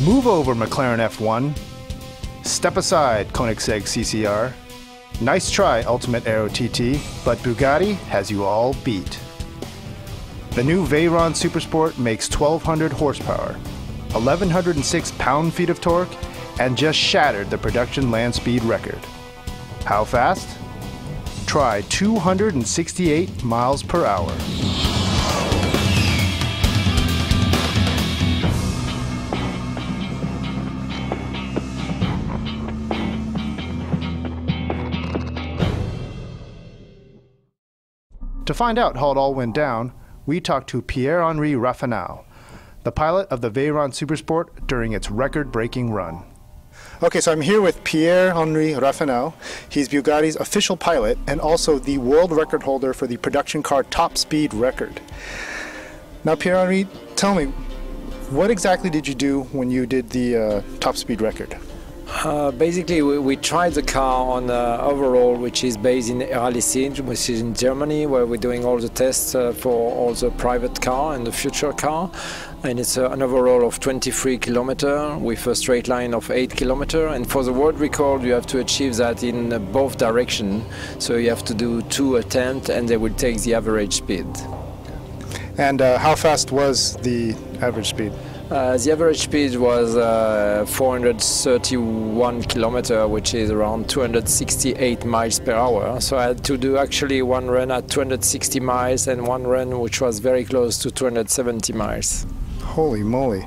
Move over, McLaren F1. Step aside, Koenigsegg CCR. Nice try, Ultimate Aero TT, but Bugatti has you all beat. The new Veyron Supersport makes 1,200 horsepower, 1,106 pound-feet of torque, and just shattered the production land speed record. How fast? Try 268 miles per hour. To find out how it all went down, we talked to Pierre-Henri Raffinal, the pilot of the Veyron Supersport during its record-breaking run. Okay, so I'm here with Pierre-Henri Raffinal. He's Bugatti's official pilot and also the world record holder for the production car top speed record. Now, Pierre-Henri, tell me, what exactly did you do when you did the top speed record? Basically, we tried the car on overall, which is based in Erlising, which is in Germany, where we're doing all the tests for all the private car and the future car. And it's an overall of 23 kilometers with a straight line of 8 kilometers. And for the world record, you have to achieve that in both directions. So you have to do 2 attempts, and they will take the average speed. And how fast was the average speed? The average speed was 431 kilometers, which is around 268 miles per hour. So I had to do actually one run at 260 miles and one run which was very close to 270 miles. Holy moly.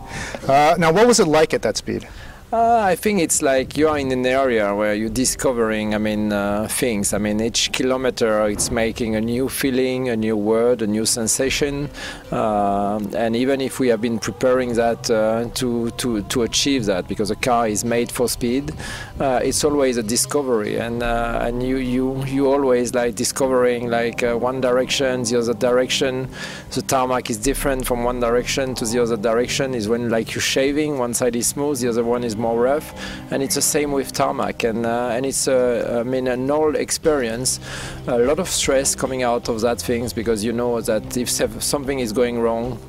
Now, what was it like at that speed? I think it's like you are in an area where you're discovering, things. Each kilometer it's making a new feeling, a new word, a new sensation. And even if we have been preparing that to achieve that, because a car is made for speed, it's always a discovery. And you always like discovering like one direction, the other direction. The tarmac is different from one direction to the other direction. Is when like you're shaving, one side is smooth, the other one is more rough, and it's the same with tarmac, and it's an old experience, a lot of stress coming out of that things, because you know that if something is going wrong,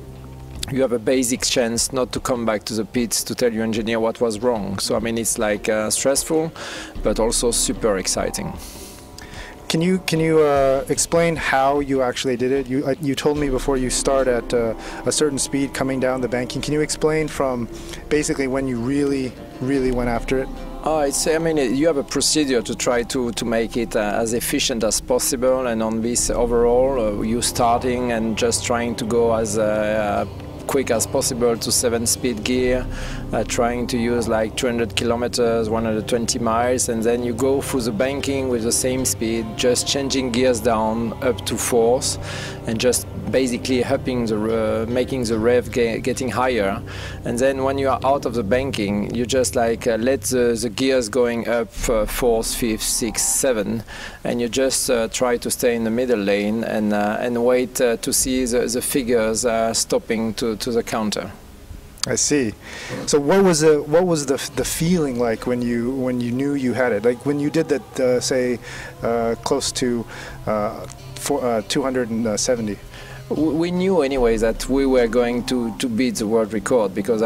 you have a basic chance not to come back to the pits to tell your engineer what was wrong. So it's like stressful, but also super exciting. Can you explain how you actually did it? You told me before you start at a certain speed coming down the banking. Can you explain from basically when you really went after it? You have a procedure to try to make it as efficient as possible, and on this overall, you starting and just trying to go as quick as possible to 7-speed gear, trying to use like 200 kilometers, 120 miles, and then you go through the banking with the same speed, just changing gears down up to 4th, and just basically making the rev getting higher. And then when you are out of the banking, you just like let the gears going up 4th, 5th, 6th, 7th, and you just try to stay in the middle lane and wait to see the figures stopping to the counter. I see. So what was the feeling like when you knew you had it? Like when you did that, say, close to 270. We knew anyway that we were going to beat the world record, because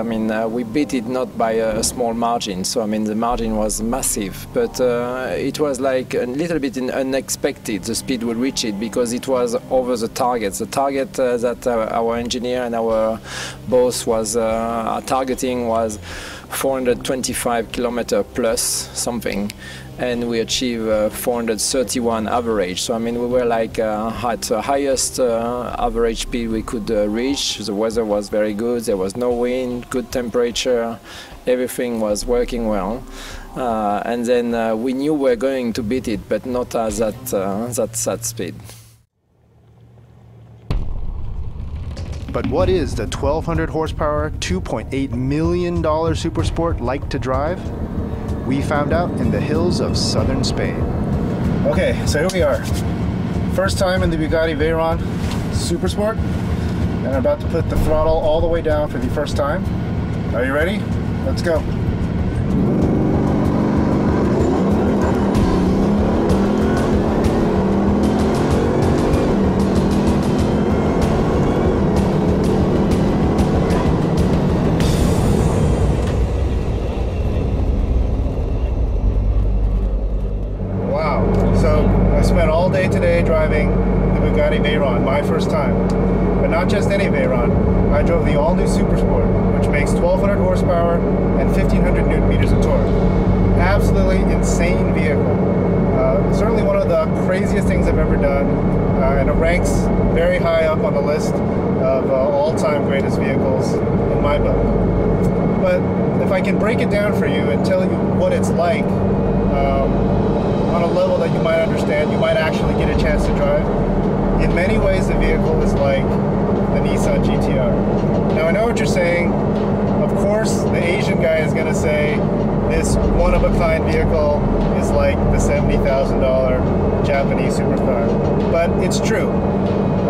we beat it not by a small margin. So the margin was massive, but it was like a little bit unexpected. The speed would reach it because it was over the target. The target that our engineer and our boss was targeting was 425 kilometers plus something, and we achieved 431 average. So we were like at the highest average speed we could reach. The weather was very good, there was no wind, good temperature, everything was working well. And then we knew we were going to beat it, but not at that speed. But what is the 1,200 horsepower, $2.8 million Supersport like to drive? We found out in the hills of southern Spain. Okay, so here we are. First time in the Bugatti Veyron Supersport, and I'm about to put the throttle all the way down for the first time. Are you ready? Let's go. driving the Bugatti Veyron, my first time. But not just any Veyron. I drove the all-new Supersport, which makes 1,200 horsepower and 1,500 newton meters of torque. Absolutely insane vehicle. Certainly one of the craziest things I've ever done, and it ranks very high up on the list of all-time greatest vehicles in my book. But if I can break it down for you and tell you what it's like on a level that you might understand, you might actually get a chance to drive. In many ways, the vehicle is like the Nissan GTR. Now, I know what you're saying. Of course, the Asian guy is going to say this one-of-a-kind vehicle is like the $70,000 Japanese supercar. But it's true.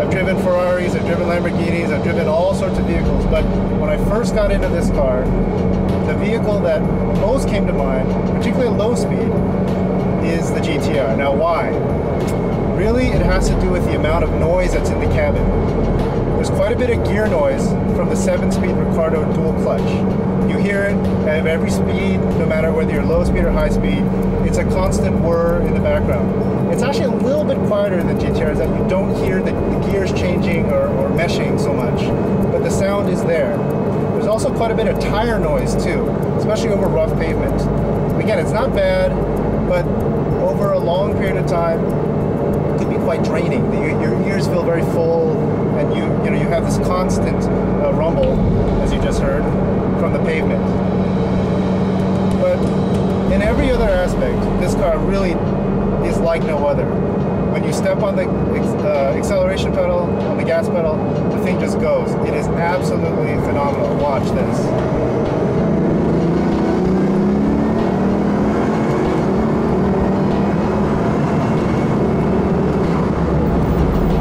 I've driven Ferraris, I've driven Lamborghinis, I've driven all sorts of vehicles. But when I first got into this car, the vehicle that most came to mind, particularly at low speed, is the GTR. Now, why? Really, it has to do with the amount of noise that's in the cabin. There's quite a bit of gear noise from the 7-speed Ricardo dual clutch. You hear it at every speed, no matter whether you're low speed or high speed. It's a constant whir in the background. It's actually a little bit quieter than GTRs, that you don't hear the gears changing or meshing so much, but the sound is there. There's also quite a bit of tire noise too, especially over rough pavement. Again, it's not bad, but over a long period of time, it could be quite draining. Your ears feel very full, and you have this constant rumble, as you just heard, from the pavement. But in every other aspect, this car really is like no other. When you step on the acceleration pedal, on the gas pedal, the thing just goes. It is absolutely phenomenal. Watch this.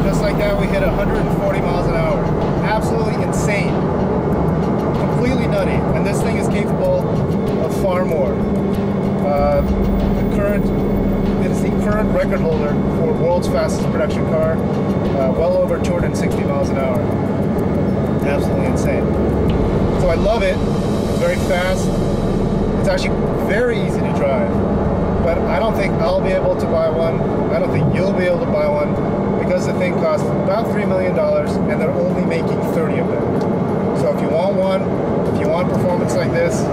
Just like that, we hit 140 miles an hour. Absolutely insane. Completely nutty. And this thing is capable of far more. It is the current record holder for world's fastest production car, well over 260 miles an hour. Absolutely insane. So I love it. It's very fast. It's actually very easy to drive. But I don't think I'll be able to buy one. I don't think you'll be able to buy one, because the thing costs about $3 million and they're only making 30 of them. So if you want one, if you want performance like this,